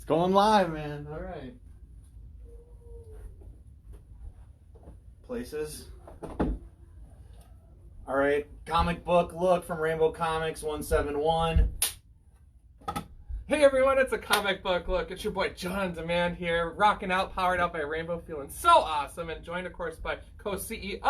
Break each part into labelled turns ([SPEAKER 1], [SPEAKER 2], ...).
[SPEAKER 1] Going live, man. All right. Places. All right. Comic book look from Rainbow Comics 171.
[SPEAKER 2] Hey everyone, it's a comic book look. It's your boy John Demand here, rocking out, powered out by Rainbow, feeling so awesome, and joined of course by co-CEO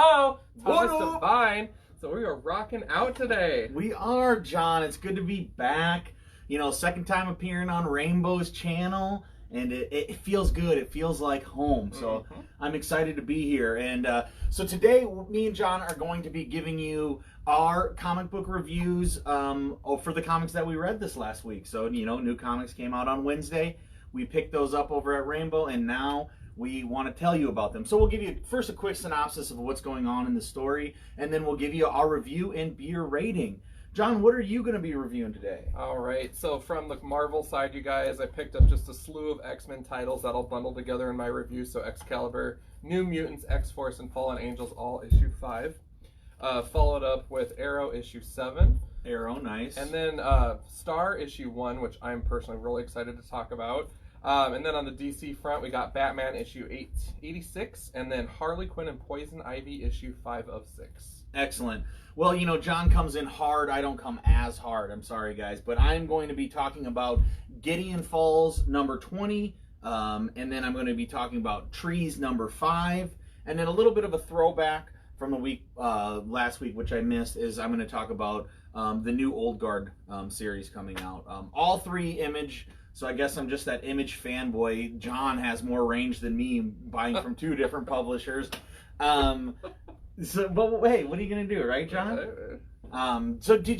[SPEAKER 2] Thomas Devine. So we are rocking out today.
[SPEAKER 1] We are, John. It's good to be back. You know, second time appearing on Rainbow's channel, and it feels good. It feels like home. So I'm excited to be here. And so today, me and John are going to be giving you our comic book reviews for the comics that we read this last week. So, you know, new comics came out on Wednesday. We picked those up over at Rainbow, and now we want to tell you about them. So we'll give you first a quick synopsis of what's going on in the story, and then we'll give you our review and beer rating. John, what are you going to be reviewing today?
[SPEAKER 2] All right, so from the Marvel side, you guys, I picked up just a slew of X-Men titles that I'll bundle together in my review. So Excalibur, New Mutants, X-Force, and Fallen Angels, all issue 5. Followed up with Arrow issue 7.
[SPEAKER 1] Arrow, nice.
[SPEAKER 2] And then Star issue 1, which I'm personally really excited to talk about. And then on the DC front, we got Batman issue 86, and then Harley Quinn and Poison Ivy issue 5 of 6.
[SPEAKER 1] Excellent. Well, you know, John comes in hard. I don't come as hard. I'm sorry, guys. But I'm going to be talking about Gideon Falls number 20, and then I'm going to be talking about Trees number 5, and then a little bit of a throwback from the week last week, which I missed, is I'm going to talk about the new Old Guard series coming out. All 3 Image. So I guess I'm just that Image fanboy. John has more range than me, buying from 2 different publishers. So, but hey, what are you gonna do, right, John? So what do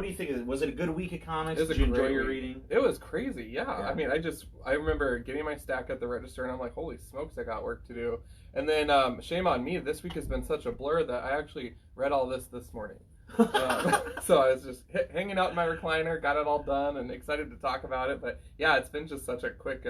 [SPEAKER 1] you think? Was it a good week of comics? Did you enjoy your reading?
[SPEAKER 2] It was crazy, yeah. I mean, I remember getting my stack at the register, and I'm like, holy smokes, I got work to do. And then, shame on me, this week has been such a blur that I actually read all this morning. So I was just hanging out in my recliner, got it all done, and excited to talk about it. But yeah, it's been just such a quick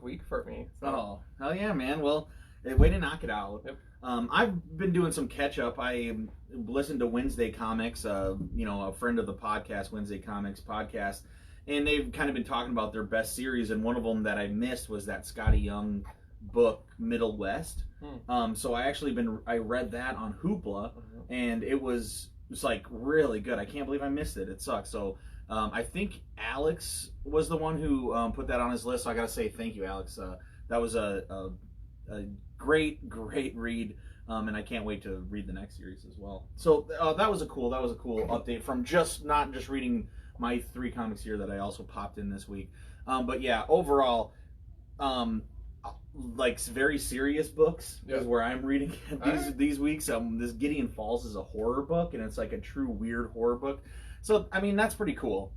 [SPEAKER 2] week for me. So.
[SPEAKER 1] Oh, hell yeah, man. Well, way to knock it out.
[SPEAKER 2] Yep.
[SPEAKER 1] I've been doing some catch up. I listened to Wednesday Comics, you know, a friend of the podcast, Wednesday Comics podcast, and they've kind of been talking about their best series, and one of them that I missed was that Scotty Young book, Middle West. So I read that on Hoopla, and it was like really good. I can't believe I missed it. It sucks. So I think Alex was the one who put that on his list. So I gotta say thank you, Alex. That was a great read, and I can't wait to read the next series as well. So that was a cool update from not just reading my 3 comics here that I also popped in this week. But yeah, overall, like very serious books is where I'm reading these weeks. This Gideon Falls is a horror book, and it's like a true weird horror book. So I mean, that's pretty cool.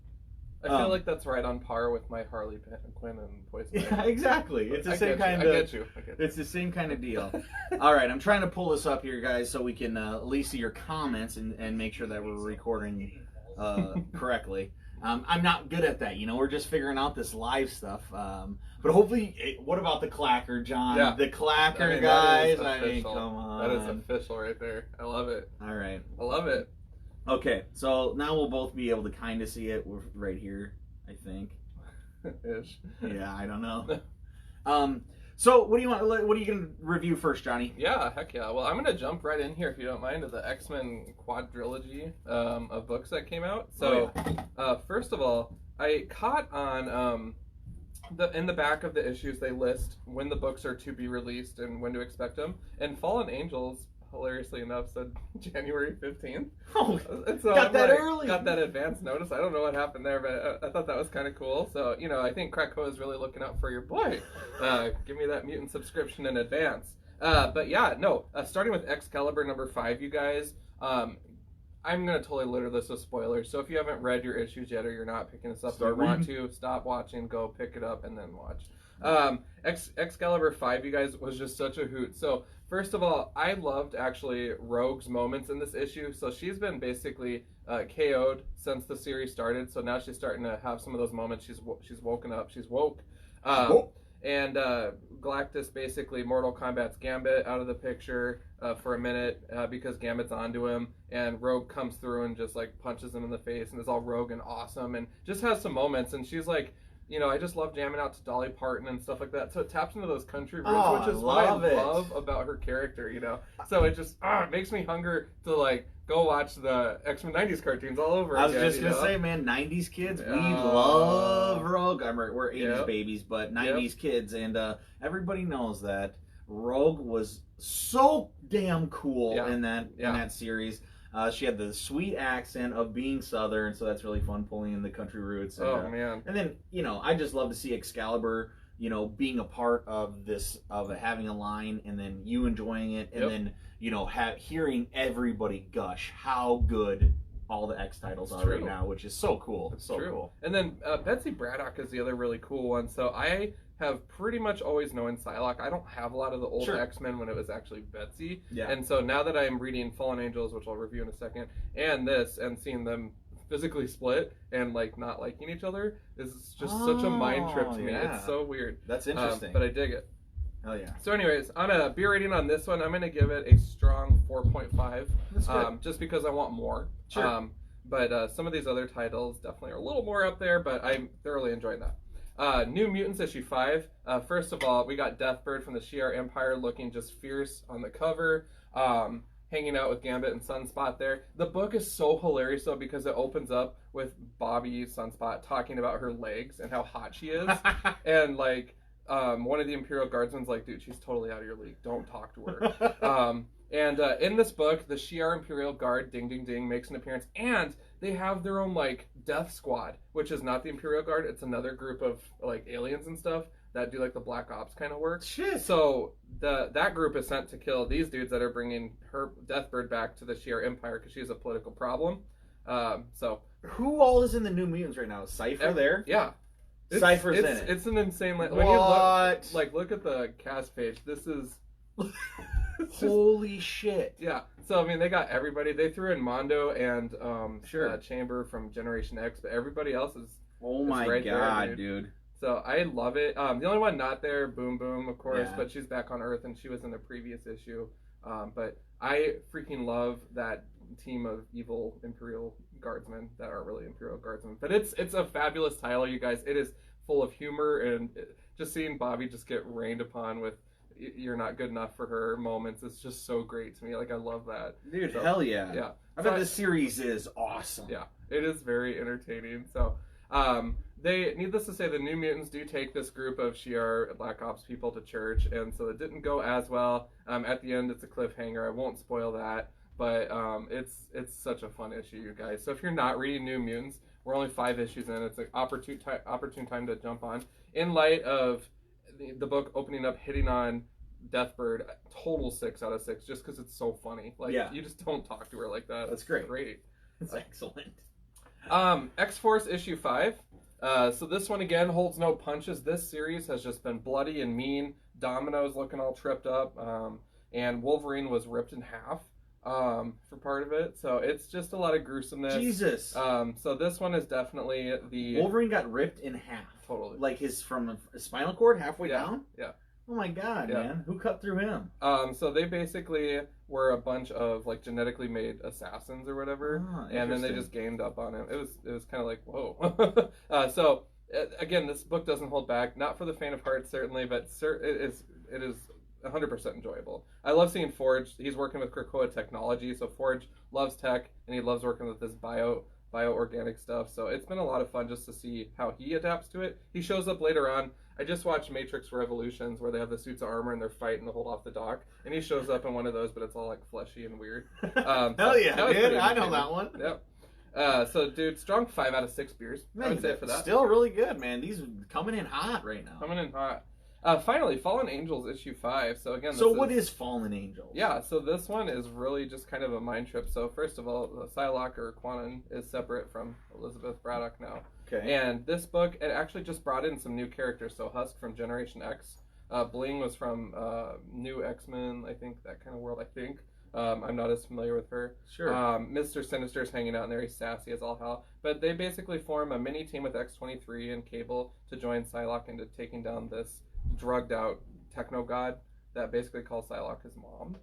[SPEAKER 2] I feel like that's right on par with my Harley Quinn and Poison Ivy.
[SPEAKER 1] Yeah, exactly. It's the same kind of.
[SPEAKER 2] I get you.
[SPEAKER 1] It's the same kind of deal. All right, I'm trying to pull this up here, guys, so we can at least see your comments and make sure that we're recording correctly. I'm not good at that, you know. We're just figuring out this live stuff. But hopefully, what about the clacker, John?
[SPEAKER 2] Yeah.
[SPEAKER 1] The clacker, guys. I mean, come on.
[SPEAKER 2] That is official right there. I love it.
[SPEAKER 1] All right.
[SPEAKER 2] I love it.
[SPEAKER 1] Okay, so now we'll both be able to kind of see it right here, I think.
[SPEAKER 2] Ish.
[SPEAKER 1] Yeah, I don't know. So what do you want? What are you going to review first, Johnny?
[SPEAKER 2] Yeah, heck yeah. Well, I'm going to jump right in here, if you don't mind, to the X-Men quadrilogy of books that came out. So, first of all, I caught on in the back of the issues they list when the books are to be released and when to expect them. And Fallen Angels, hilariously enough, said January 15th.
[SPEAKER 1] Oh,
[SPEAKER 2] so
[SPEAKER 1] got that early.
[SPEAKER 2] Got that advance notice. I don't know what happened there, but I thought that was kind of cool. So, you know, I think Krakoa is really looking out for your boy. Give me that mutant subscription in advance. But yeah, no, starting with Excalibur number 5, you guys, I'm going to totally litter this with spoilers. So if you haven't read your issues yet or you're not picking this up, if you want to, stop watching, go pick it up, and then watch. Excalibur 5, you guys, was just such a hoot. So first of all, I loved actually Rogue's moments in this issue. So she's been basically KO'd since the series started. So now she's starting to have some of those moments. She's woken up. She's woke. And Galactus basically Mortal Kombat's Gambit out of the picture for a minute because Gambit's onto him, and Rogue comes through and just like punches him in the face and is all rogue and awesome and just has some moments. And she's like you know, I just love jamming out to Dolly Parton and stuff like that. So it taps into those country roots,
[SPEAKER 1] Oh,
[SPEAKER 2] which is what I love about her character, you know. So it just it makes me hunger to like go watch the XMen 90s cartoons all over again.
[SPEAKER 1] I was just gonna say, man, 90s kids, we love Rogue. We're 80s babies, but 90s kids, and everybody knows that Rogue was so damn cool in that series. She had the sweet accent of being Southern, so that's really fun pulling in the country roots. And,
[SPEAKER 2] man!
[SPEAKER 1] And then I just love to see Excalibur, being a part of this, of having a line, and then you enjoying it, and then hearing everybody gush how good all the X titles are right now, which is so cool. It's so cool.
[SPEAKER 2] And then Betsy Braddock is the other really cool one. So I have pretty much always known Psylocke. I don't have a lot of the old X-Men when it was actually Betsy. Yeah. And so now that I'm reading Fallen Angels, which I'll review in a second, and this, and seeing them physically split and like not liking each other is just such a mind trip to me. It's so weird.
[SPEAKER 1] That's interesting.
[SPEAKER 2] But I dig it.
[SPEAKER 1] Hell yeah.
[SPEAKER 2] So anyways, on a beer rating on this one, I'm going to give it a strong 4.5. That's good. Just because I want more. Sure. But some of these other titles definitely are a little more up there, but I'm thoroughly enjoying that. New Mutants issue 5. First of all, we got Deathbird from the Shi'ar Empire looking just fierce on the cover, hanging out with Gambit and Sunspot there. The book is so hilarious though because it opens up with Bobby Sunspot talking about her legs and how hot she is, and like one of the Imperial Guardsmen's like, dude, she's totally out of your league. Don't talk to her. And in this book, the Shi'ar Imperial Guard, ding ding ding, makes an appearance, and they have their own like death squad, which is not the Imperial Guard. It's another group of like aliens and stuff that do like the Black Ops kind of work.
[SPEAKER 1] Shit.
[SPEAKER 2] So that group is sent to kill these dudes that are bringing her Deathbird back to the Shi'ar Empire because she's a political problem. So
[SPEAKER 1] who all is in the New Mutants right now? Cypher there?
[SPEAKER 2] Yeah.
[SPEAKER 1] Cypher's in it.
[SPEAKER 2] It's an insane. When
[SPEAKER 1] what?
[SPEAKER 2] You look at the cast page. This is.
[SPEAKER 1] Holy shit.
[SPEAKER 2] Yeah. So, I mean, they got everybody. They threw in Mondo and Chamber from Generation X, but everybody else is
[SPEAKER 1] my
[SPEAKER 2] right
[SPEAKER 1] god,
[SPEAKER 2] there,
[SPEAKER 1] dude.
[SPEAKER 2] So, I love it. The only one not there, Boom Boom, of course, but she's back on Earth, and she was in the previous issue. But I freaking love that team of evil Imperial Guardsmen that aren't really Imperial Guardsmen. But it's a fabulous title, you guys. It is full of humor, and just seeing Bobby just get rained upon with "you're not good enough for her" moments is just so great to me. Like, I love that.
[SPEAKER 1] Dude, so, hell yeah.
[SPEAKER 2] Yeah.
[SPEAKER 1] I bet this series is awesome.
[SPEAKER 2] Yeah, it is very entertaining. So, needless to say, the New Mutants do take this group of Shi'ar Black Ops people to church, and so it didn't go as well. At the end, it's a cliffhanger. I won't spoil that, but it's such a fun issue, you guys. So if you're not reading New Mutants, we're only 5 issues in. It's an opportune time to jump on. In light of the book opening up hitting on Deathbird, total 6 out of 6, just because it's so funny. Like, you just don't talk to her like that.
[SPEAKER 1] That's great.
[SPEAKER 2] It's
[SPEAKER 1] excellent.
[SPEAKER 2] X-Force issue 5. So this one again holds no punches. This series has just been bloody and mean. Domino's looking all tripped up, and Wolverine was ripped in half for part of it. So it's just a lot of gruesomeness.
[SPEAKER 1] Jesus.
[SPEAKER 2] So this one is definitely the
[SPEAKER 1] Wolverine got ripped in half.
[SPEAKER 2] Totally.
[SPEAKER 1] Like from his spinal cord halfway down?
[SPEAKER 2] Yeah.
[SPEAKER 1] Oh my god, man. Who cut through him?
[SPEAKER 2] So they basically were a bunch of like genetically made assassins or whatever, and then they just gamed up on him. It was kind of like, whoa. So again, this book doesn't hold back. Not for the faint of heart, certainly, but it is 100% enjoyable. I love seeing Forge. He's working with Krakoa Technology, so Forge loves tech, and he loves working with this bio-organic stuff. So it's been a lot of fun just to see how he adapts to it. He shows up later on. I just watched Matrix Revolutions, where they have the suits of armor and they're fighting to hold off the dock, and he shows up in one of those, but it's all like fleshy and weird.
[SPEAKER 1] Hell yeah, dude! I know that one.
[SPEAKER 2] Yep. So, dude, strong 5 out of 6 beers.
[SPEAKER 1] Man,
[SPEAKER 2] I would say for that.
[SPEAKER 1] Still really good, man. These are coming in hot right now.
[SPEAKER 2] Coming in hot. Finally, Fallen Angels issue 5. So again,
[SPEAKER 1] what is Fallen Angels?
[SPEAKER 2] Yeah, so this one is really just kind of a mind trip. So first of all, Psylocke or Quanon is separate from Elizabeth Braddock now.
[SPEAKER 1] Okay.
[SPEAKER 2] And this book, it actually just brought in some new characters. So Husk from Generation X, Bling was from New X-Men, I think, that kind of world. I think. I'm not as familiar with her.
[SPEAKER 1] Sure.
[SPEAKER 2] Mr. Sinister's hanging out in there. He's sassy as all hell. But they basically form a mini team with X-23 and Cable to join Psylocke into taking down this drugged out techno god that basically calls Psylocke his mom.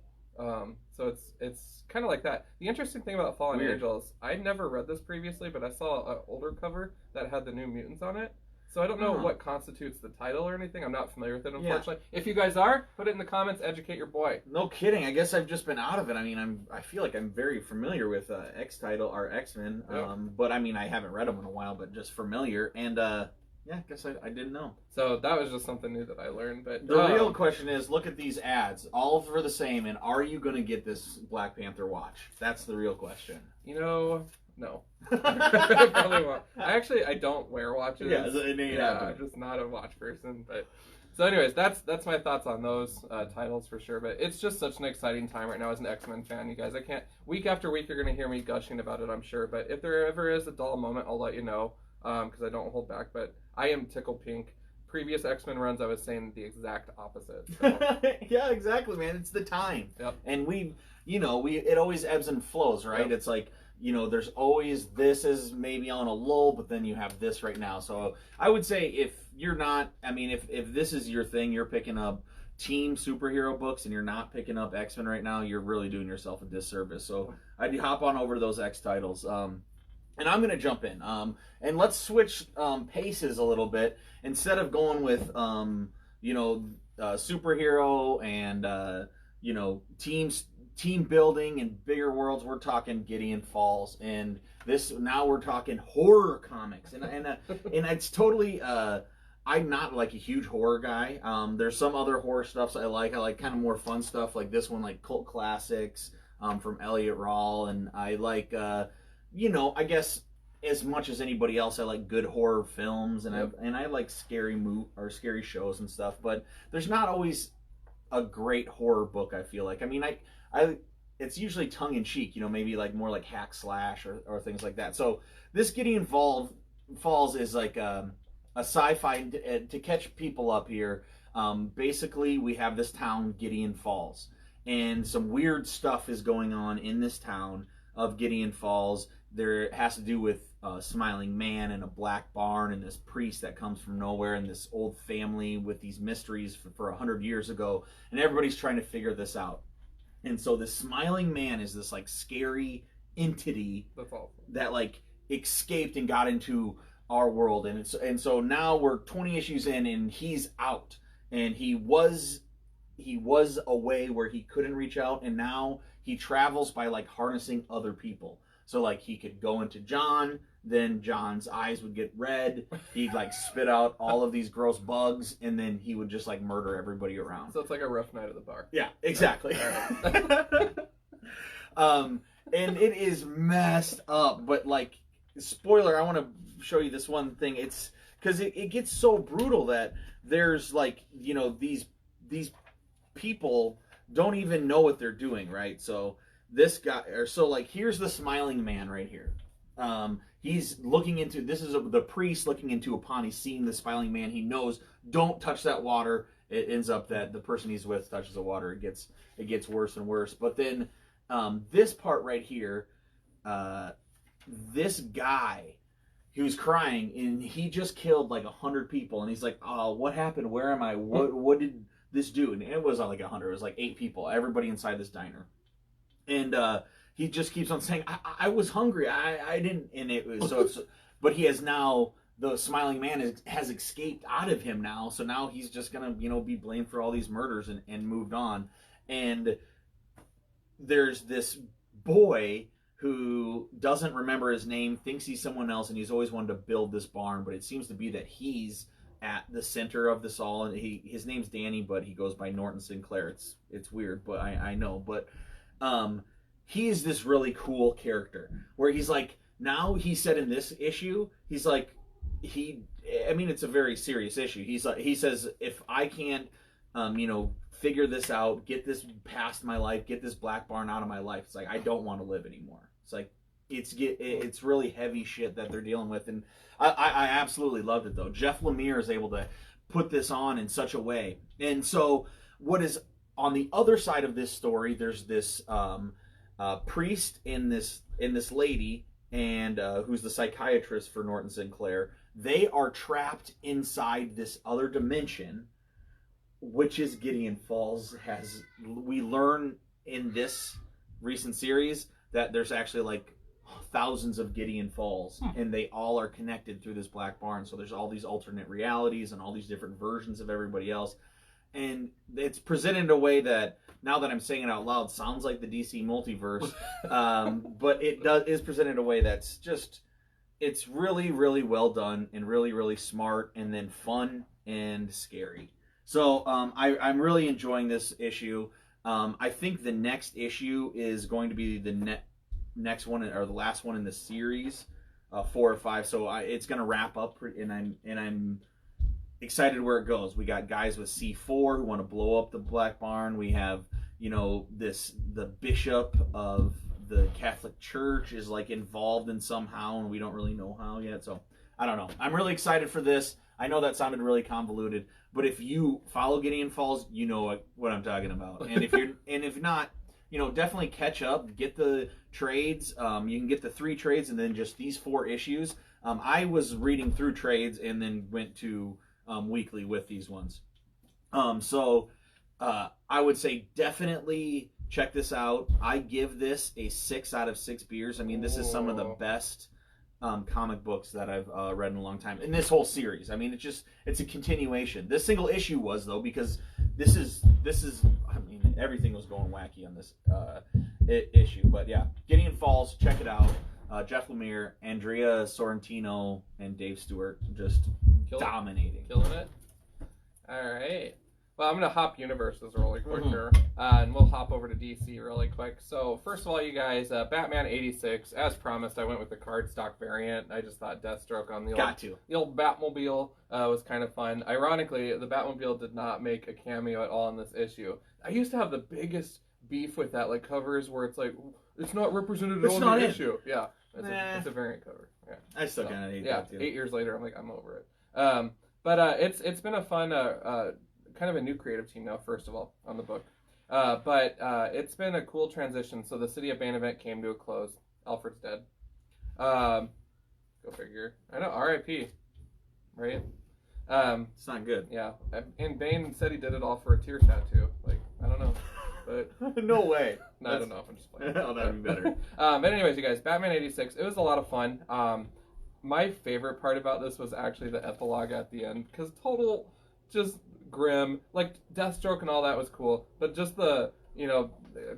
[SPEAKER 2] So it's kind of like that. The interesting thing about Fallen Angels, I'd never read this previously, but I saw an older cover that had the New Mutants on it. So I don't know
[SPEAKER 1] Oh.
[SPEAKER 2] what constitutes the title or anything. I'm not familiar with it, unfortunately. If you guys are, put it in the comments. Educate your boy.
[SPEAKER 1] No kidding. I guess I've just been out of it. I mean, I feel like I'm very familiar with X-Title or X-Men,
[SPEAKER 2] Yep.
[SPEAKER 1] but I mean, I haven't read them in a while, but just familiar. And yeah, I guess I didn't know.
[SPEAKER 2] So that was just something new that I learned. But
[SPEAKER 1] The real question is, look at these ads, all for the same, and are you going to get this Black Panther watch? That's the real question.
[SPEAKER 2] You know, no. I probably won't. I don't wear watches.
[SPEAKER 1] Yeah,
[SPEAKER 2] I'm just not a watch person. But so, anyways, that's my thoughts on those titles for sure. But it's just such an exciting time right now as an X-Men fan, you guys. I can't week after week you're gonna hear me gushing about it, I'm sure. But if there ever is a dull moment, I'll let you know because I don't hold back. But I am tickled pink. Previous X-Men runs, I was saying the exact opposite. So.
[SPEAKER 1] Yeah, exactly, man. It's the time.
[SPEAKER 2] Yep.
[SPEAKER 1] And it always ebbs and flows, right?
[SPEAKER 2] Yep.
[SPEAKER 1] It's like, there's always this is maybe on a lull, but then you have this right now. So I would say if you're not, if this is your thing, you're picking up team superhero books and you're not picking up X-Men right now, you're really doing yourself a disservice. So I'd hop on over to those X titles. And I'm going to jump in. And let's switch paces a little bit. Instead of going with, superhero and, team building and bigger worlds, we're talking Gideon Falls. And now we're talking horror comics. And it's totally... I'm not like a huge horror guy. There's some other horror stuff I like. I like kind of more fun stuff like this one, like cult classics from Elliot Rawl. And I like... I guess as much as anybody else, I like good horror films, and I like scary shows and stuff. But there's not always a great horror book. I feel like. I mean, it's usually tongue in cheek. Maybe like more like hack slash or things like that. So this Gideon Falls is like a sci-fi to catch people up here. Basically, we have this town, Gideon Falls, and some weird stuff is going on in this town of Gideon Falls. There has to do with a smiling man and a black barn and this priest that comes from nowhere and this old family with these mysteries for 100 years ago, and everybody's trying to figure this out. And so this smiling man is this like scary entity that like escaped and got into our world, and so now we're 20 issues in and he's out, and he was away where he couldn't reach out, and now he travels by like harnessing other people. So like he could go into John, then John's eyes would get red, he'd like spit out all of these gross bugs, and then he would just like murder everybody around.
[SPEAKER 2] So it's like a rough night at the bar.
[SPEAKER 1] Yeah, exactly. And it is messed up, but like, spoiler, I want to show you this one thing. It's because it gets so brutal that there's like, these people don't even know what they're doing, right? So this guy, here's the smiling man right here. He's looking into, the priest looking into a pond. He's seeing the smiling man. He knows, don't touch that water. It ends up that the person he's with touches the water. It gets worse and worse. But then this part right here, this guy, he was crying, and he just killed like 100 people, and he's like, oh, what happened? Where am I? What did this do? And it was not like 100. It was like 8 people, everybody inside this diner. And he just keeps on saying, I was hungry. I didn't. And it was but he has now, the smiling man has escaped out of him now. So now he's just gonna be blamed for all these murders and moved on. And there's this boy who doesn't remember his name, thinks he's someone else, and he's always wanted to build this barn, but it seems to be that he's at the center of this all. And his name's Danny, but he goes by Norton Sinclair. It's weird, but I know. But he's this really cool character where he's like, now he said in this issue, he's like, it's a very serious issue. He says, if I can't, figure this out, get this past my life, get this black barn out of my life, it's like, I don't want to live anymore. It's like, it's really heavy shit that they're dealing with. And I absolutely loved it though. Jeff Lemire is able to put this on in such a way. And so what is on the other side of this story, there's this priest and this lady, and who's the psychiatrist for Norton Sinclair. They are trapped inside this other dimension, which is Gideon Falls. We learn in this recent series that there's actually like thousands of Gideon Falls, and they all are connected through this black barn. So there's all these alternate realities and all these different versions of everybody else, and it's presented in a way that, now that I'm saying it out loud, sounds like the DC multiverse, but it is presented in a way that's just, it's really, really well done and really, really smart, and then fun and scary. So I'm really enjoying this issue. I think the next issue is going to be the next one, or the last one in the series, 4 or 5. So it's going to wrap up, and I'm excited where it goes. We got guys with C4 who want to blow up the Black Barn. We have, the bishop of the Catholic Church is like involved in somehow, and we don't really know how yet. So I don't know. I'm really excited for this. I know that sounded really convoluted, but if you follow Gideon Falls, you know what I'm talking about. And if not, definitely catch up, get the trades. You can get the 3 trades and then just these 4 issues. I was reading through trades and then went to weekly with these ones. So I would say definitely check this out. I give this a 6 out of 6 beers. I mean, this is some of the best comic books that I've read in a long time. In this whole series, I mean, it's a continuation. This single issue was, though, because this is. I mean, everything was going wacky on this issue. But yeah, Gideon Falls, check it out. Jeff Lemire, Andrea Sorrentino, and Dave Stewart just dominating.
[SPEAKER 2] Killing it. All right. Well, I'm going to hop universes really quick here, and we'll hop over to DC really quick. So, first of all, you guys, Batman 86, as promised, I went with the cardstock variant. I just thought Deathstroke on the old Batmobile was kind of fun. Ironically, the Batmobile did not make a cameo at all in this issue. I used to have the biggest beef with that, like covers where it's like, it's not represented on the issue. Yeah, it's a variant cover. Yeah.
[SPEAKER 1] I still kind of hate that too.
[SPEAKER 2] 8 years later, I'm like, I'm over it. But it's been a fun kind of a new creative team now, first of all, on the book. But it's been a cool transition. So the City of Bane event came to a close. Alfred's dead. Go figure. I know, R.I.P. Right?
[SPEAKER 1] It's not good.
[SPEAKER 2] Yeah. And Bane said he did it all for a tear tattoo. Like, I don't know. But
[SPEAKER 1] no way.
[SPEAKER 2] No, I don't know if I'm just playing.
[SPEAKER 1] Oh, that'd be better.
[SPEAKER 2] But anyways, you guys, Batman 86, it was a lot of fun. My favorite part about this was actually the epilogue at the end, because total just grim, like Deathstroke and all that was cool, but just the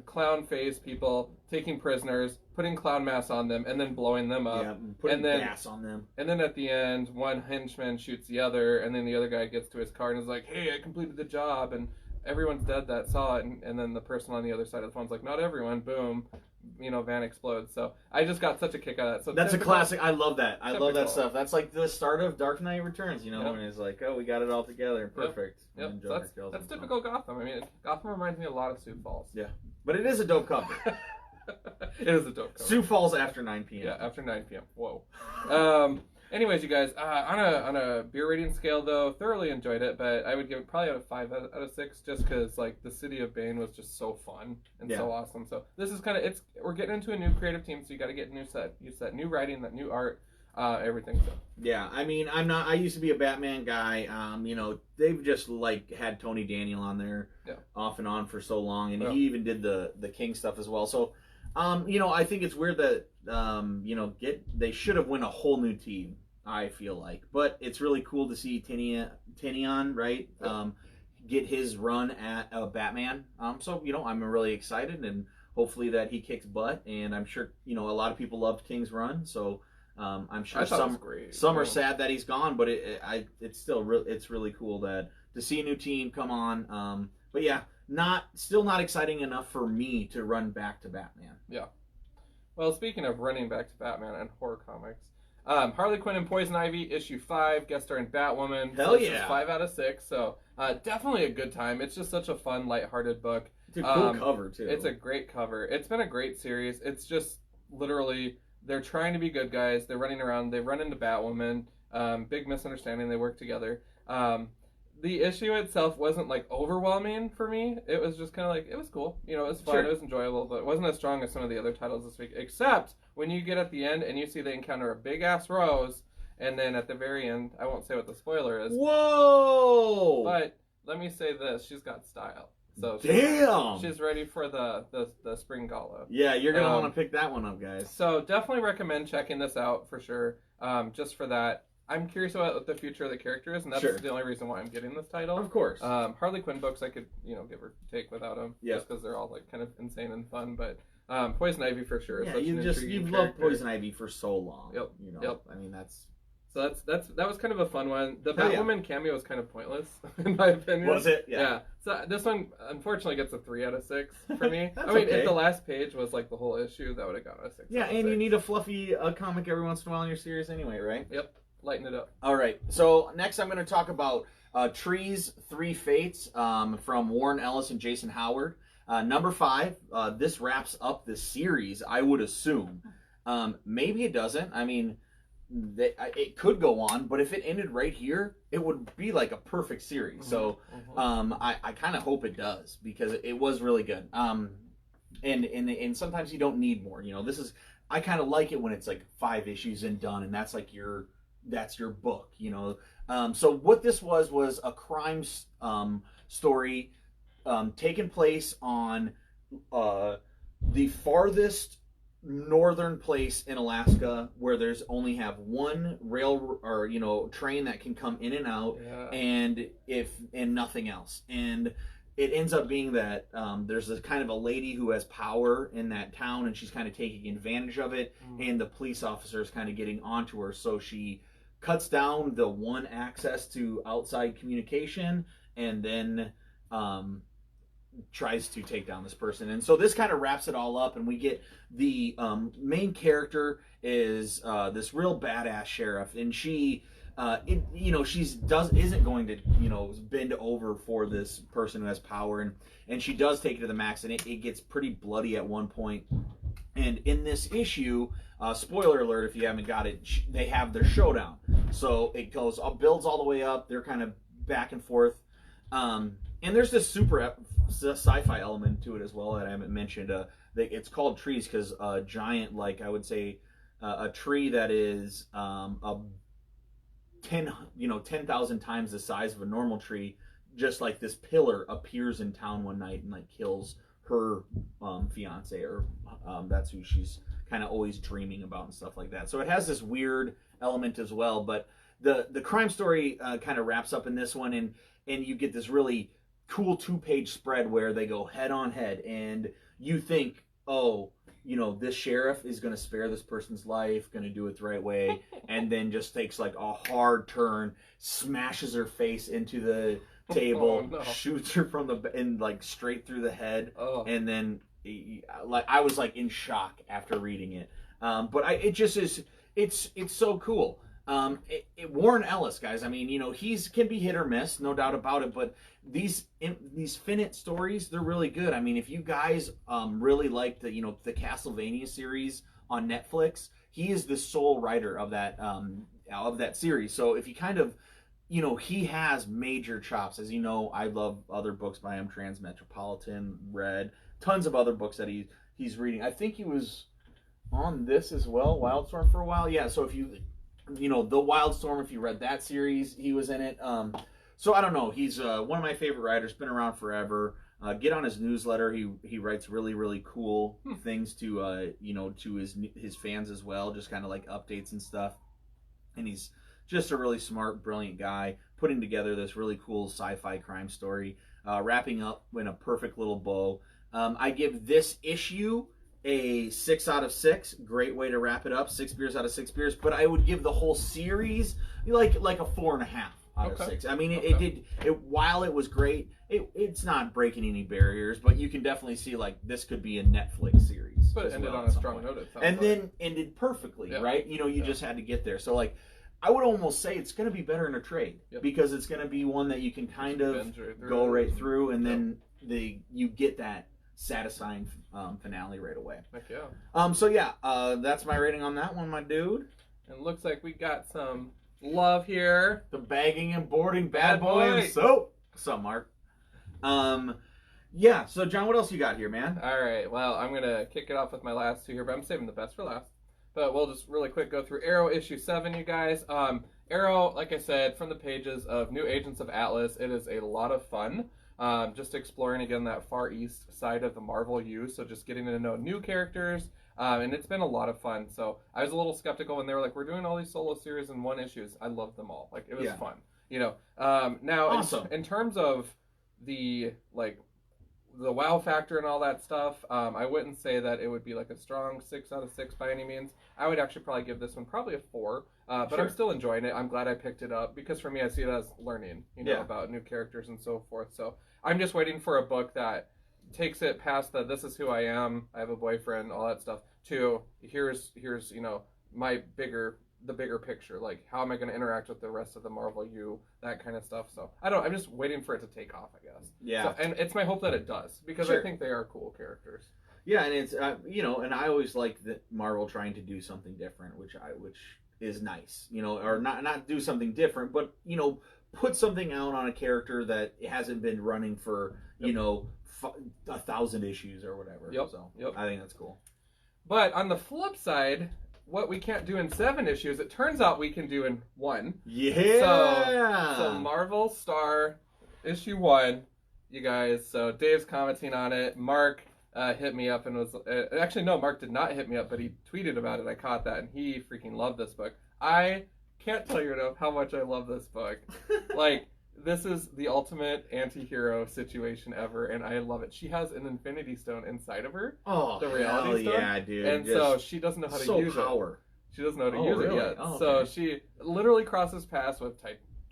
[SPEAKER 2] clown face people taking prisoners, putting clown masks on them, and then blowing them up,
[SPEAKER 1] putting gas on them,
[SPEAKER 2] and then at the end one henchman shoots the other, and then the other guy gets to his car and is like, hey, I completed the job, and everyone's dead that saw it, and then the person on the other side of the phone's like, not everyone, boom, van explodes. So I just got such a kick out of that. So
[SPEAKER 1] that's a classic. I love that. I love that stuff. That's like the start of Dark Knight Returns, when it's like, oh, we got it all together, perfect.
[SPEAKER 2] Yep. That's typical Gotham. I mean, Gotham reminds me a lot of Sioux Falls.
[SPEAKER 1] Yeah, but it is a dope cover.
[SPEAKER 2] It is a dope cover.
[SPEAKER 1] Sioux Falls after 9 p.m.
[SPEAKER 2] Yeah, after 9 p.m. Whoa. Anyways, you guys, on a beer rating scale, though, thoroughly enjoyed it, but I would give it probably out of 5 out of 6, just because, like, the City of Bane was just so fun and so awesome. So this is kind of, we're getting into a new creative team, so you got to get new writing, that new art, everything. So
[SPEAKER 1] yeah, I mean, I used to be a Batman guy. They've just like had Tony Daniel on there off and on for so long, and he even did the King stuff as well. So I think it's weird that they should have won a whole new team, I feel like. But it's really cool to see Tinian, right? Get his run at Batman. So I'm really excited, and hopefully that he kicks butt. And I'm sure a lot of people loved King's run, so I'm sure some are sad that he's gone. But it's still it's really cool to see a new team come on. But yeah, still not exciting enough for me to run back to Batman.
[SPEAKER 2] Yeah. Well, speaking of running back to Batman and horror comics, Harley Quinn and Poison Ivy, issue 5, guest starring Batwoman.
[SPEAKER 1] Hell
[SPEAKER 2] yeah. This is 5 out of 6, so definitely a good time. It's just such a fun, lighthearted book.
[SPEAKER 1] It's a cool cover, too.
[SPEAKER 2] It's a great cover. It's been a great series. It's just literally, they're trying to be good guys. They're running around. They run into Batwoman. Big misunderstanding. They work together. The issue itself wasn't like overwhelming for me. It was just kind of like, it was cool. It was fun. Sure. It was enjoyable, but it wasn't as strong as some of the other titles this week, except when you get at the end and you see they encounter a big ass Rose, and then at the very end, I won't say what the spoiler is.
[SPEAKER 1] Whoa!
[SPEAKER 2] But let me say this, she's got style. So
[SPEAKER 1] damn,
[SPEAKER 2] she's ready for the spring gala.
[SPEAKER 1] Yeah, you're gonna want to pick that one up, guys.
[SPEAKER 2] So definitely recommend checking this out for sure. Just for that. I'm curious about what the future of the character is, and that's the only reason why I'm getting this title.
[SPEAKER 1] Of course.
[SPEAKER 2] Harley Quinn books I could, give or take without them, just because they're all like kind of insane and fun. But Poison Ivy for sure.
[SPEAKER 1] Yeah, you've loved Poison Ivy for so long.
[SPEAKER 2] Yep.
[SPEAKER 1] Yep. I mean that's.
[SPEAKER 2] So that was kind of a fun one. The Batwoman cameo was kind of pointless in my opinion.
[SPEAKER 1] Was it?
[SPEAKER 2] Yeah. So this one unfortunately gets a 3 out of 6 for me.
[SPEAKER 1] I
[SPEAKER 2] mean, if the last page was like the whole issue, that would have got a 6.
[SPEAKER 1] Yeah, and you need a fluffy comic every once in a while in your series anyway, right?
[SPEAKER 2] Yep. Lighten it up.
[SPEAKER 1] All right. So next I'm going to talk about Trees, Three Fates from Warren Ellis and Jason Howard. Number 5. This wraps up the series, I would assume. Maybe it doesn't. I mean, it could go on, but if it ended right here, it would be like a perfect series. So I kind of hope it does because it was really good. And sometimes you don't need more. I kind of like it when it's like 5 issues and done, and that's like your book. So what this was a crime story taking place on the farthest northern place in Alaska where there's only have one rail or train that can come in and out, and nothing else. And it ends up being that there's this kind of a lady who has power in that town, and she's kind of taking advantage of it, and the police officer is kind of getting onto her, so she cuts down the one access to outside communication, and then tries to take down this person. And so this kind of wraps it all up, and we get the main character is this real badass sheriff, and she isn't going to bend over for this person who has power, and she does take it to the max, and it gets pretty bloody at one point. And in this issue, spoiler alert if you haven't got it, they have their showdown. So it builds all the way up. They're kind of back and forth. And there's this super sci-fi element to it as well that I haven't mentioned. It's called Trees because a giant, like I would say, a tree that is 10,000 times the size of a normal tree, just like this pillar appears in town one night and like kills her fiance, or that's who she's kind of always dreaming about and stuff like that. So it has this weird element as well, but the crime story kind of wraps up in this one, and you get this really cool 2-page spread where they go head on head, and you think, this sheriff is going to spare this person's life, going to do it the right way, and then just takes like a hard turn, smashes her face into the table, shoots her like straight through the head, and then I was like in shock after reading it. But it just is, it's so cool. Warren Ellis, guys, I mean, he's can be hit or miss, no doubt about it, but these Finite stories, they're really good. I mean, if you guys really like the Castlevania series on Netflix, he is the sole writer of that series. So if you kind of, he has major chops. As you know, I love other books by him, Transmetropolitan, Red, tons of other books that he's reading. I think he was on this as well, Wildstorm, for a while. Yeah, so if the Wildstorm, if you read that series, he was in it. So I don't know. He's one of my favorite writers. Been around forever. Get on his newsletter. He writes really, really cool things to to his fans as well. Just kind of like updates and stuff. And he's just a really smart, brilliant guy putting together this really cool sci-fi crime story, wrapping up in a perfect little bow. I give this issue a 6 out of 6. Great way to wrap it up. 6 beers out of 6 beers. But I would give the whole series like a 4.5 out of 6. I mean, it while it was great, it's not breaking any barriers, but you can definitely see like this could be a Netflix series.
[SPEAKER 2] But it ended on a strong note.
[SPEAKER 1] And then ended perfectly, right? You just had to get there. So like, I would almost say it's going to be better in a trade because it's going to be one that you can kind of go right through, and then you get that satisfying finale right away.
[SPEAKER 2] Heck yeah.
[SPEAKER 1] So yeah, that's my rating on that one, my dude.
[SPEAKER 2] And looks like we got some love here.
[SPEAKER 1] The bagging and boarding bad boy and soap. What's up, Mark? Yeah, so John, what else you got here, man?
[SPEAKER 2] All right, well, I'm going to kick it off with my last two here, but I'm saving the best for last. But we'll just really quick go through Arrow issue 7, you guys. Arrow, like I said, from the pages of New Agents of Atlas, it is a lot of fun. just exploring again that Far East side of the Marvel U. So just getting to know new characters. And it's been a lot of fun. So I was a little skeptical when they were like, we're doing all these solo series in one issues. I loved them all. Like, it was fun. You know, now
[SPEAKER 1] Awesome.
[SPEAKER 2] in terms of the wow factor and all that stuff, I wouldn't say that it would be like a strong 6 out of 6 by any means. I would actually probably give this one probably a 4, but
[SPEAKER 1] Sure.
[SPEAKER 2] I'm still enjoying it. I'm glad I picked it up because for me, I see it as learning, you know, about new characters and so forth. So I'm just waiting for a book that takes it past the this is who I am, I have a boyfriend, all that stuff, to here's you know, the bigger picture, like how am I going to interact with the rest of the Marvel U, that kind of stuff. So I'm just waiting for it to take off, I guess.
[SPEAKER 1] Yeah.
[SPEAKER 2] So, and it's my hope that it does, because I think they are cool characters.
[SPEAKER 1] Yeah, and it's you know, and I always like that Marvel trying to do something different, which is nice, you know, or not do something different, but you know, put something out on a character that hasn't been running for you know 1,000 issues or whatever. So I think that's cool.
[SPEAKER 2] But on the flip side, what we can't do in 7 issues, it turns out we can do in 1.
[SPEAKER 1] Yeah.
[SPEAKER 2] So Marvel Star issue 1, you guys. So Dave's commenting on it. Mark hit me up and was actually no, Mark did not hit me up, but he tweeted about it. I caught that, and he freaking loved this book. I can't tell you enough how much I love this book. Like, this is the ultimate anti-hero situation ever, and I love it. She has an Infinity Stone inside of her.
[SPEAKER 1] Oh,
[SPEAKER 2] the reality stone.
[SPEAKER 1] Yeah, dude.
[SPEAKER 2] And so she doesn't know how to use it. She doesn't know how to use it yet.
[SPEAKER 1] Oh,
[SPEAKER 2] so she literally crosses paths with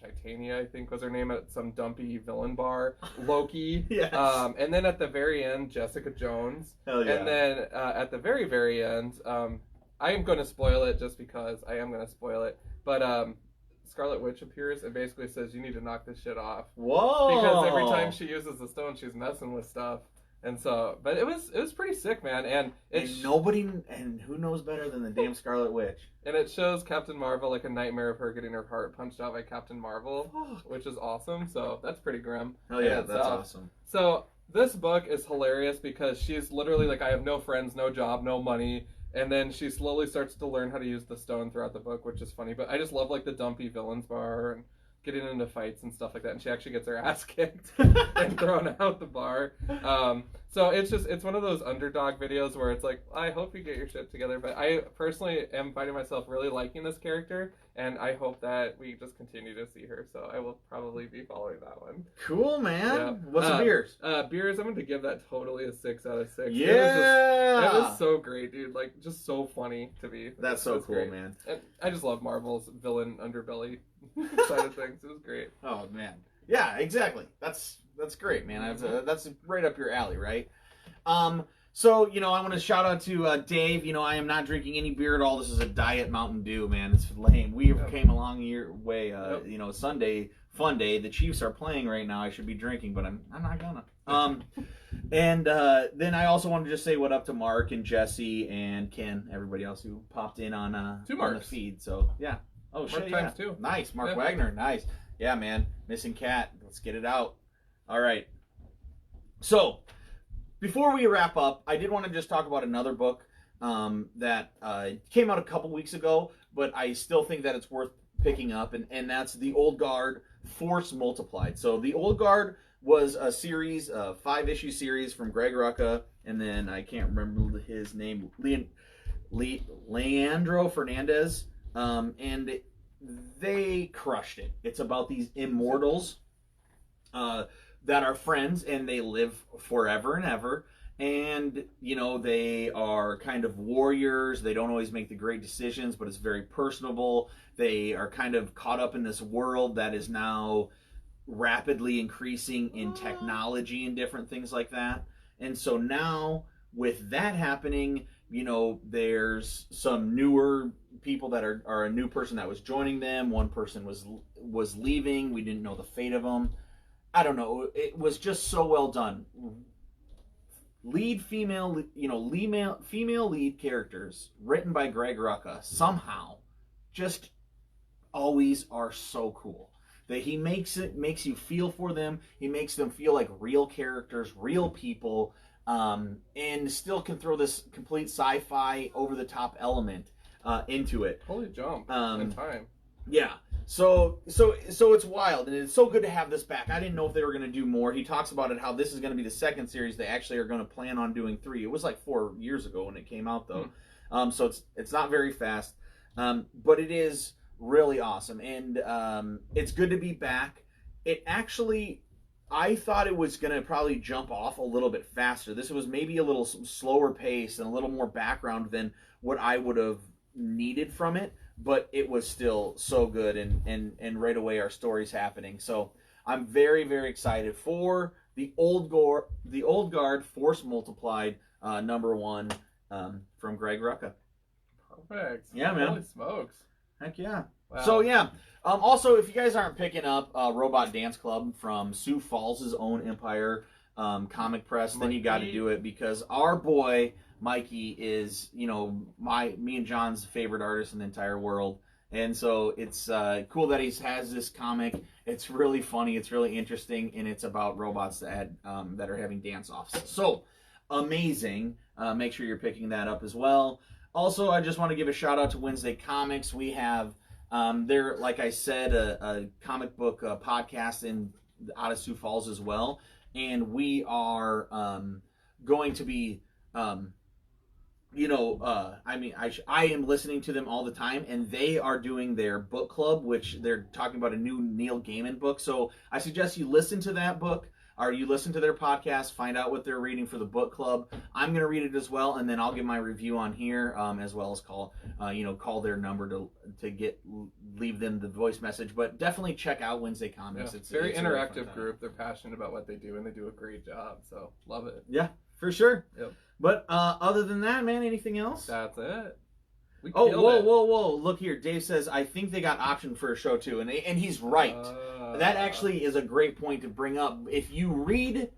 [SPEAKER 2] Titania, I think was her name, at some dumpy villain bar. Loki.
[SPEAKER 1] Yes.
[SPEAKER 2] And then at the very end, Jessica Jones.
[SPEAKER 1] Hell yeah.
[SPEAKER 2] And then at the very, very end, I am going to spoil it just because I am going to spoil it. But Scarlet Witch appears and basically says, you need to knock this shit off.
[SPEAKER 1] Whoa!
[SPEAKER 2] Because every time she uses the stone, she's messing with stuff. And so, but it was pretty sick, man. And
[SPEAKER 1] who knows better than the damn Scarlet Witch?
[SPEAKER 2] And it shows Captain Marvel, like a nightmare of her getting her heart punched out by Captain Marvel, which is awesome. So that's pretty grim.
[SPEAKER 1] Oh yeah, that's awesome.
[SPEAKER 2] So this book is hilarious because she's literally like, I have no friends, no job, no money. And then she slowly starts to learn how to use the stone throughout the book, which is funny. But I just love like the dumpy villains bar and getting into fights and stuff like that. And she actually gets her ass kicked and thrown out the bar. So it's one of those underdog videos where it's like, I hope you get your shit together. But I personally am finding myself really liking this character, and I hope that we just continue to see her. So I will probably be following that one.
[SPEAKER 1] Cool, man.
[SPEAKER 2] Yeah.
[SPEAKER 1] What's the beers?
[SPEAKER 2] Beers, I'm going to give that totally a 6 out of 6.
[SPEAKER 1] Yeah!
[SPEAKER 2] It was so great, dude. Like, just so funny to me.
[SPEAKER 1] That's so cool,
[SPEAKER 2] great.
[SPEAKER 1] man.
[SPEAKER 2] And I just love Marvel's villain underbelly side of things. It was great.
[SPEAKER 1] Oh, man. Yeah, exactly. That's great, man. That's right up your alley, right? So, you know, I want to shout out to Dave. You know, I am not drinking any beer at all. This is a Diet Mountain Dew, man. It's lame. We came a long way. You know, Sunday, fun day. The Chiefs are playing right now. I should be drinking, but I'm not gonna. And then I also want to just say what up to Mark and Jesse and Ken, everybody else who popped in on the feed. So, yeah. Oh,
[SPEAKER 2] Mark
[SPEAKER 1] shit,
[SPEAKER 2] times
[SPEAKER 1] yeah.
[SPEAKER 2] 2.
[SPEAKER 1] Nice. Mark Wagner. Nice. Yeah, man. Missing cat. Let's get it out. All right. So, before we wrap up, I did want to just talk about another book that came out a couple weeks ago, but I still think that it's worth picking up, and that's The Old Guard, Force Multiplied. So, The Old Guard was a series, a 5-issue series from Greg Rucka, and then I can't remember his name, Leandro Fernandez, and they crushed it. It's about these immortals that are friends, and they live forever and ever. And, you know, they are kind of warriors. They don't always make the great decisions, but it's very personable. They are kind of caught up in this world that is now rapidly increasing in technology and different things like that. And so now, with that happening, you know, there's some newer people that are a new person that was joining them. One person was leaving. We didn't know the fate of them. I don't know. It was just so well done. Female lead characters written by Greg Rucka somehow just always are so cool. That he makes you feel for them. He makes them feel like real characters, real people, and still can throw this complete sci-fi over the top element into it.
[SPEAKER 2] Holy jump in time.
[SPEAKER 1] Yeah. So it's wild, and it's so good to have this back. I didn't know if they were going to do more. He talks about it, how this is going to be the second series. They actually are going to plan on doing 3. It was like 4 years ago when it came out, though. So it's not very fast, but it is really awesome, and it's good to be back. It actually, I thought it was going to probably jump off a little bit faster. This was maybe a little slower pace and a little more background than what I would have needed from it. But it was still so good, and right away our story's happening. So I'm very, very excited for the Old Guard Force Multiplied #1 from Greg Rucka.
[SPEAKER 2] Perfect.
[SPEAKER 1] Yeah, man.
[SPEAKER 2] Holy smokes.
[SPEAKER 1] Heck yeah.
[SPEAKER 2] Wow.
[SPEAKER 1] So yeah. Also, if you guys aren't picking up Robot Dance Club from Sioux Falls' own Empire comic press, then you got to do it, because our boy Mikey is, me and John's favorite artist in the entire world. And so it's cool that he has this comic. It's really funny. It's really interesting. And it's about robots that are having dance-offs. So amazing. Make sure you're picking that up as well. Also, I just want to give a shout out to Wednesday Comics. We have, they're, like I said, a comic book podcast out of Sioux Falls as well. And we are going to be... I am listening to them all the time, and they are doing their book club, which they're talking about a new Neil Gaiman book. So I suggest you listen to that book, or you listen to their podcast, find out what they're reading for the book club. I'm going to read it as well, and then I'll give my review on here, as well as call their number to leave them the voice message. But definitely check out Wednesday Comics.
[SPEAKER 2] Yeah,
[SPEAKER 1] it's
[SPEAKER 2] very
[SPEAKER 1] a
[SPEAKER 2] interactive group. They're passionate about what they do, and they do a great job. So love it.
[SPEAKER 1] Yeah, for sure.
[SPEAKER 2] Yep.
[SPEAKER 1] But other than that, man, anything else?
[SPEAKER 2] That's it.
[SPEAKER 1] Whoa! Look here. Dave says, I think they got optioned for a show too, and he's right. That actually is a great point to bring up. If you read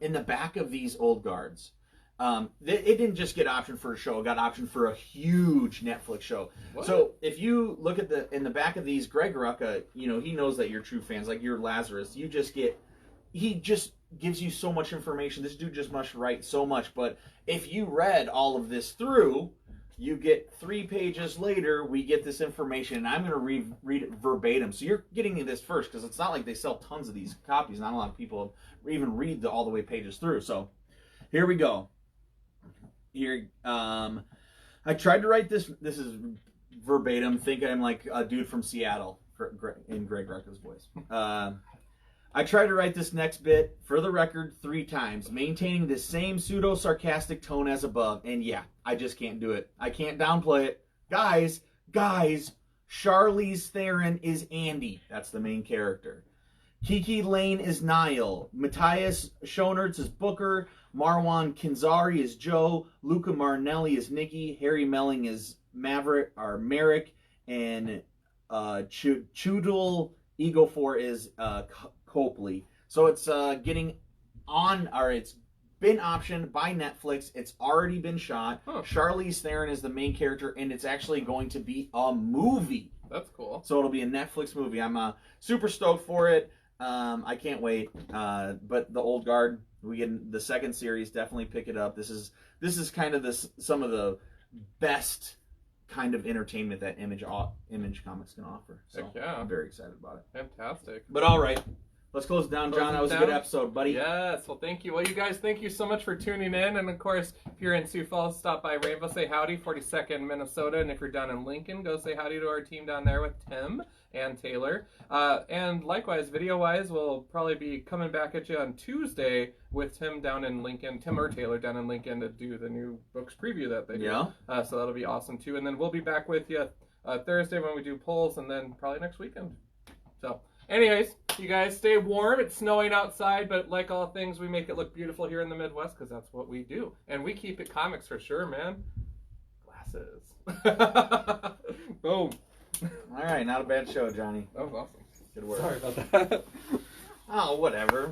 [SPEAKER 1] in the back of these Old Guards, it didn't just get optioned for a show; it got optioned for a huge Netflix show. What? So if you look at in the back of these, Greg Rucka, he knows that you're true fans, like you're Lazarus. He just gives you so much information. This dude just must write so much. But if you read all of this through, you get 3 pages later, we get this information, and I'm going to read it verbatim. So you're getting this first, because it's not like they sell tons of these copies. Not a lot of people even read all the way pages through. So here we go. Here, I tried to write this. This is verbatim. Think I'm like a dude from Seattle in Greg Rucka's voice. I tried to write this next bit, for the record, 3 times, maintaining the same pseudo-sarcastic tone as above, and yeah, I just can't do it. I can't downplay it. Guys, Charlize Theron is Andy. That's the main character. Kiki Lane is Niall. Matthias Schoenertz is Booker. Marwan Kinzari is Joe. Luca Marinelli is Nikki. Harry Melling is Merrick. And Chudel Eagle4 is Copley. So it's it's been optioned by Netflix. It's already been shot. Charlize Theron is the main character, and it's actually going to be a movie.
[SPEAKER 2] That's cool.
[SPEAKER 1] So it'll be a Netflix movie. I'm super stoked for it. I can't wait. But the Old Guard, we get the second series. Definitely pick it up. This is kind of some of the best kind of entertainment that Image Comics can offer. So
[SPEAKER 2] yeah.
[SPEAKER 1] I'm very excited about it.
[SPEAKER 2] Fantastic.
[SPEAKER 1] But all right. Let's close it down, John. That was a good episode, buddy.
[SPEAKER 2] Yes. Well, thank you. Well, you guys, thank you so much for tuning in. And, of course, if you're in Sioux Falls, stop by Rainbow, say howdy, 42nd, Minnesota. And if you're down in Lincoln, go say howdy to our team down there with Tim and Taylor. And likewise, video-wise, we'll probably be coming back at you on Tuesday with Tim down in Lincoln, Tim or Taylor down in Lincoln, to do the new books preview that they do.
[SPEAKER 1] Yeah.
[SPEAKER 2] So that'll be awesome, too. And then we'll be back with you Thursday when we do polls, and then probably next weekend. So... anyways, you guys stay warm. It's snowing outside, but like all things, we make it look beautiful here in the Midwest, because that's what we do. And we keep it comics for sure, man. Glasses. Boom.
[SPEAKER 1] All right, not a bad show, Johnny.
[SPEAKER 2] That was awesome.
[SPEAKER 1] Good work.
[SPEAKER 2] Sorry about that.
[SPEAKER 1] Oh, whatever.